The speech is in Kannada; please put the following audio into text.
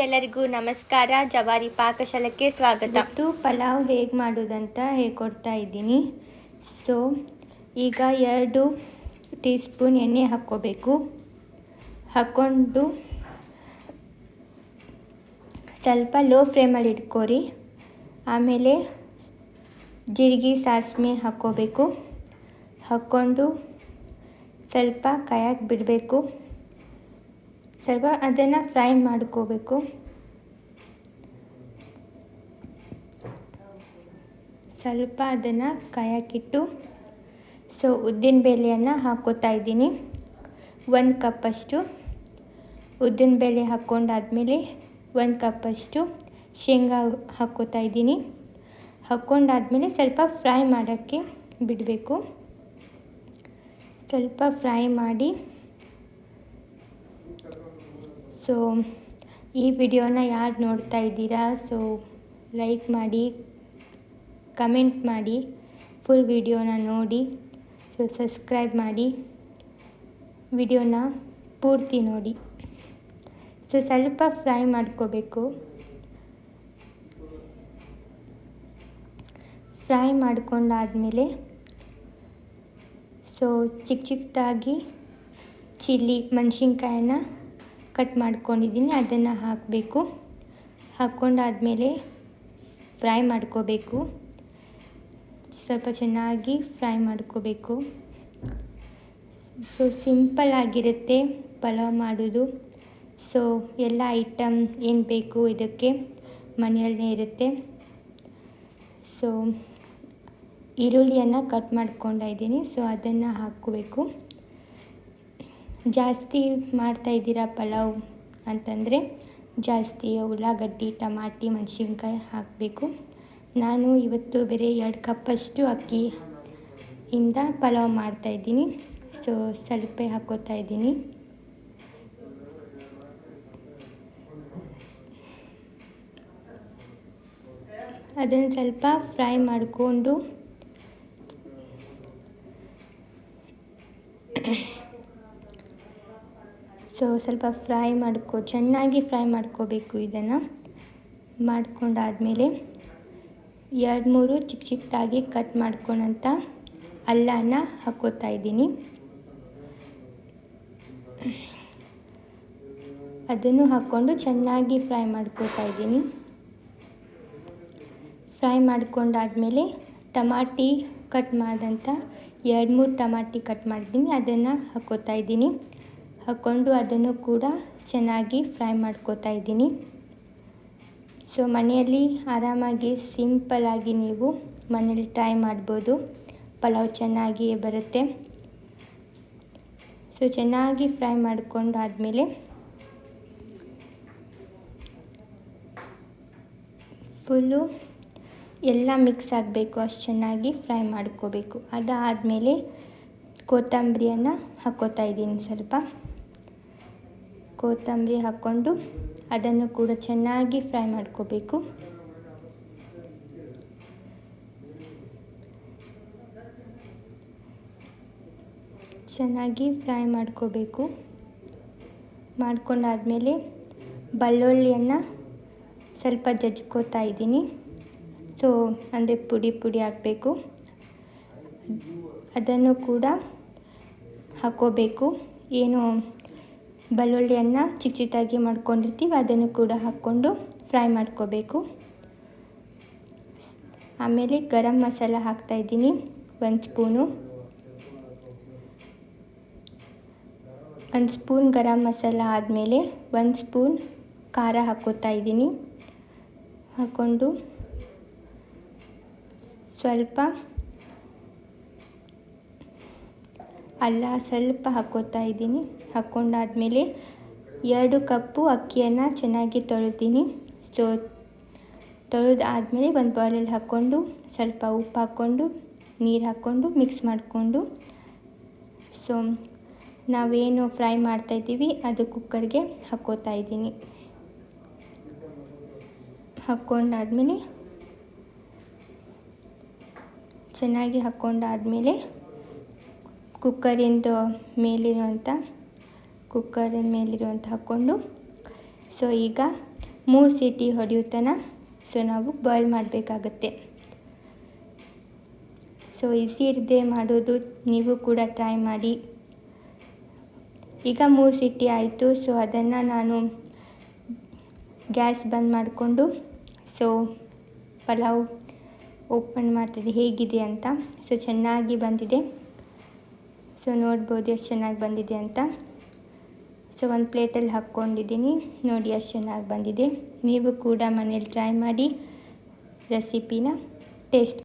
ಎಲ್ಲರಿಗೂ ನಮಸ್ಕಾರ. ಜವಾರಿ ಪಾಕಶಾಲೆಗೆ ಸ್ವಾಗತ. ಇವತ್ತು ಪಲಾವ್ ಹೇಗೆ ಮಾಡೋದಂತ ಹೇಳ್ಕೊಡ್ತಾ ಇದ್ದೀನಿ. ಸೊ ಈಗ 2 ಟೀ ಸ್ಪೂನ್ ಎಣ್ಣೆ ಹಾಕ್ಕೋಬೇಕು. ಹಾಕ್ಕೊಂಡು ಸ್ವಲ್ಪ ಲೋ ಫ್ಲೇಮಲ್ಲಿ ಇಟ್ಕೋರಿ. ಆಮೇಲೆ ಜೀರಿಗೆ ಸಾಸಿವೆ ಹಾಕ್ಕೋಬೇಕು. ಹಾಕ್ಕೊಂಡು ಸ್ವಲ್ಪ ಕಾಯಕ್ಕೆ ಬಿಡಬೇಕು. ಸ್ವಲ್ಪ ಅದನ್ನು ಫ್ರೈ ಮಾಡ್ಕೋಬೇಕು. ಸ್ವಲ್ಪ ಅದನ್ನು ಕಾಯಕ್ಕಿಟ್ಟು ಸೊ ಉದ್ದಿನ ಬೇಳೆಯನ್ನು ಹಾಕ್ಕೋತಾ ಇದ್ದೀನಿ. 1 ಕಪ್ಪಷ್ಟು ಉದ್ದಿನ ಬೇಳೆ ಹಾಕ್ಕೊಂಡಾದ್ಮೇಲೆ 1 ಕಪ್ಪಷ್ಟು ಶೇಂಗಾ ಹಾಕ್ಕೋತಾ ಇದ್ದೀನಿ. ಹಾಕ್ಕೊಂಡಾದ್ಮೇಲೆ ಸ್ವಲ್ಪ ಫ್ರೈ ಮಾಡೋಕ್ಕೆ ಬಿಡಬೇಕು. ಸ್ವಲ್ಪ ಫ್ರೈ ಮಾಡಿ ಸೊ ಈ ವಿಡಿಯೋನ ಯಾರು ನೋಡ್ತಾ ಇದ್ದೀರಾ ಸೊ ಲೈಕ್ ಮಾಡಿ, ಕಮೆಂಟ್ ಮಾಡಿ, ಫುಲ್ ವಿಡಿಯೋನ ನೋಡಿ, ಸೊ ಸಬ್ಸ್ಕ್ರೈಬ್ ಮಾಡಿ, ವಿಡಿಯೋನ ಪೂರ್ತಿ ನೋಡಿ. ಸೊ ಸ್ವಲ್ಪ ಫ್ರೈ ಮಾಡ್ಕೋಬೇಕು. ಫ್ರೈ ಮಾಡ್ಕೊಂಡಾದಮೇಲೆ ಸೊ ಚಿಕ್ಕದಾಗಿ ಚಿಲ್ಲಿ ಮೆಣಸಿನ್ಕಾಯನ್ನ ಕಟ್ ಮಾಡ್ಕೊಂಡಿದ್ದೀನಿ, ಅದನ್ನು ಹಾಕಬೇಕು. ಹಾಕ್ಕೊಂಡಾದ್ಮೇಲೆ ಫ್ರೈ ಮಾಡ್ಕೋಬೇಕು. ಸ್ವಲ್ಪ ಚೆನ್ನಾಗಿ ಫ್ರೈ ಮಾಡ್ಕೋಬೇಕು. ಸೊ ಸಿಂಪಲ್ ಆಗಿರುತ್ತೆ ಪಲಾವ್ ಮಾಡೋದು. ಸೊ ಎಲ್ಲ ಐಟಮ್ ಏನು ಬೇಕು ಇದಕ್ಕೆ ಮನೆಯಲ್ಲೇ ಇರುತ್ತೆ. ಸೊ ಈರುಳ್ಳಿಯನ್ನು ಕಟ್ ಮಾಡ್ಕೊಂಡಿದ್ದೀನಿ. ಸೊ ಅದನ್ನು ಹಾಕ್ಕೋಬೇಕು. ಜಾಸ್ತಿ ಮಾಡ್ತಾಯಿದ್ದೀರಾ ಪಲಾವ್ ಅಂತಂದರೆ ಜಾಸ್ತಿ ಉಳ್ಳಾಗಡ್ಡಿ, ಟಮಾಟಿ, ಮೆಣಸಿನ್ಕಾಯಿ ಹಾಕಬೇಕು. ನಾನು ಇವತ್ತು ಬೇರೆ 2 ಕಪ್ಪಷ್ಟು ಅಕ್ಕಿಯಿಂದ ಪಲಾವ್ ಮಾಡ್ತಾಯಿದ್ದೀನಿ. ಸೊ ಸ್ವಲ್ಪ ಹಾಕ್ಕೋತಾ ಇದ್ದೀನಿ. ಅದನ್ನು ಸ್ವಲ್ಪ ಫ್ರೈ ಮಾಡಿಕೊಂಡು ಸೊ ಸ್ವಲ್ಪ ಚೆನ್ನಾಗಿ ಫ್ರೈ ಮಾಡ್ಕೋಬೇಕು. ಇದನ್ನು ಮಾಡ್ಕೊಂಡಾದಮೇಲೆ 2-3 ಚಿಕ್ಕದಾಗಿ ಕಟ್ ಮಾಡ್ಕೊಂಡಂಥ ಅಲ್ಲನ ಹಾಕ್ಕೋತಾ ಇದ್ದೀನಿ. ಅದನ್ನು ಹಾಕ್ಕೊಂಡು ಚೆನ್ನಾಗಿ ಫ್ರೈ ಮಾಡ್ಕೋತಾ ಇದ್ದೀನಿ. ಫ್ರೈ ಮಾಡ್ಕೊಂಡಾದಮೇಲೆ ಟಮಾಟಿ ಕಟ್ ಮಾಡಿದಂಥ 2-3 ಟಮಾಟಿ ಕಟ್ ಮಾಡಿದ್ದೀನಿ, ಅದನ್ನು ಹಾಕ್ಕೋತಾ ಇದ್ದೀನಿ. ಹಾಕ್ಕೊಂಡು ಅದನ್ನು ಕೂಡ ಚೆನ್ನಾಗಿ ಫ್ರೈ ಮಾಡ್ಕೋತಾ ಇದ್ದೀನಿ. ಸೊ ಮನೆಯಲ್ಲಿ ಆರಾಮಾಗಿ ಸಿಂಪಲ್ಲಾಗಿ ನೀವು ಮನೇಲಿ ಟ್ರೈ ಮಾಡ್ಬೋದು. ಪಲಾವ್ ಚೆನ್ನಾಗಿ ಬರುತ್ತೆ. ಸೊ ಚೆನ್ನಾಗಿ ಫ್ರೈ ಮಾಡ್ಕೊಂಡಾದ್ಮೇಲೆ ಫುಲ್ಲು ಎಲ್ಲ ಮಿಕ್ಸ್ ಆಗಬೇಕು, ಅಷ್ಟು ಚೆನ್ನಾಗಿ ಫ್ರೈ ಮಾಡ್ಕೋಬೇಕು. ಅದಾದಮೇಲೆ ಕೊತ್ತಂಬರಿಯನ್ನು ಹಾಕ್ಕೋತಾ ಇದ್ದೀನಿ. ಸ್ವಲ್ಪ ಕೊತ್ತಂಬರಿ ಹಾಕ್ಕೊಂಡು ಅದನ್ನು ಕೂಡ ಚೆನ್ನಾಗಿ ಫ್ರೈ ಮಾಡ್ಕೋಬೇಕು. ಚೆನ್ನಾಗಿ ಫ್ರೈ ಮಾಡ್ಕೋಬೇಕು. ಮಾಡ್ಕೊಂಡಾದಮೇಲೆ ಬೆಳ್ಳುಳ್ಳಿಯನ್ನು ಸ್ವಲ್ಪ ಜಜ್ಕೋತಾ ಇದ್ದೀನಿ. ಸೊ ಅಂದರೆ ಪುಡಿ ಹಾಕಬೇಕು. ಅದನ್ನು ಕೂಡ ಹಾಕ್ಕೋಬೇಕು. ಏನು ಬೆಳ್ಳುಳ್ಳಿಯನ್ನು ಚಿಕ್ಕದಾಗಿ ಮಾಡ್ಕೊಂಡಿರ್ತೀವಿ ಅದನ್ನು ಕೂಡ ಹಾಕ್ಕೊಂಡು ಫ್ರೈ ಮಾಡ್ಕೋಬೇಕು. ಆಮೇಲೆ ಗರಂ ಮಸಾಲ ಹಾಕ್ತಾಯಿದ್ದೀನಿ 1 ಸ್ಪೂನು. 1 ಸ್ಪೂನ್ ಗರಂ ಮಸಾಲ ಆದಮೇಲೆ 1 ಸ್ಪೂನ್ ಖಾರ ಹಾಕ್ಕೋತಾ ಇದ್ದೀನಿ. ಹಾಕ್ಕೊಂಡು ಸ್ವಲ್ಪ ಅಲ್ಲ ಸ್ವಲ್ಪ ಹಾಕ್ಕೋತಾ ಇದ್ದೀನಿ. ಹಾಕ್ಕೊಂಡಾದ್ಮೇಲೆ 2 ಕಪ್ಪು ಅಕ್ಕಿಯನ್ನು ಚೆನ್ನಾಗಿ ತೊಳೆದೀನಿ. ಸೊ ತೊಳೆದಾದ್ಮೇಲೆ ಒಂದು ಬೌಲಲ್ಲಿ ಹಾಕ್ಕೊಂಡು ಸ್ವಲ್ಪ ಉಪ್ಪು ಹಾಕ್ಕೊಂಡು ನೀರು ಹಾಕ್ಕೊಂಡು ಮಿಕ್ಸ್ ಮಾಡಿಕೊಂಡು ಸೊ ನಾವೇನು ಫ್ರೈ ಮಾಡ್ತಾಯಿದ್ದೀವಿ ಅದು ಕುಕ್ಕರ್ಗೆ ಹಾಕ್ಕೋತಾ ಇದ್ದೀನಿ. ಹಾಕ್ಕೊಂಡಾದ್ಮೇಲೆ ಚೆನ್ನಾಗಿ ಹಾಕ್ಕೊಂಡಾದ್ಮೇಲೆ ಕುಕ್ಕರಿಂದ ಮೇಲಿರುವಂಥ ಹಾಕ್ಕೊಂಡು ಸೊ ಈಗ 3 ಸೀಟಿ ಹೊಡೆಯುತ್ತನ ನಾವು ಬಾಯ್ಲ್ ಮಾಡಬೇಕಾಗತ್ತೆ. ಈಸಿ ಇರದೆ ಮಾಡೋದು, ನೀವು ಕೂಡ ಟ್ರೈ ಮಾಡಿ. ಈಗ 3 ಸೀಟಿ ಆಯಿತು. ಅದನ್ನು ನಾನು ಗ್ಯಾಸ್ ಬಂದ್ ಮಾಡಿಕೊಂಡು ಪಲಾವ್ ಓಪನ್ ಮಾಡ್ತಿದ್ದೆ ಹೇಗಿದೆ ಅಂತ. ಚೆನ್ನಾಗಿ ಬಂದಿದೆ. ನೋಡ್ಬೋದು ಎಷ್ಟು ಚೆನ್ನಾಗಿ ಬಂದಿದೆ ಅಂತ. ಒಂದು ಪ್ಲೇಟಲ್ಲಿ ಹಾಕ್ಕೊಂಡಿದ್ದೀನಿ. ನೋಡಿ ಎಷ್ಟು ಚೆನ್ನಾಗಿ ಬಂದಿದೆ. ನೀವು ಕೂಡ ಮನೇಲಿ ಟ್ರೈ ಮಾಡಿ ರೆಸಿಪಿನ ಟೇಸ್ಟ್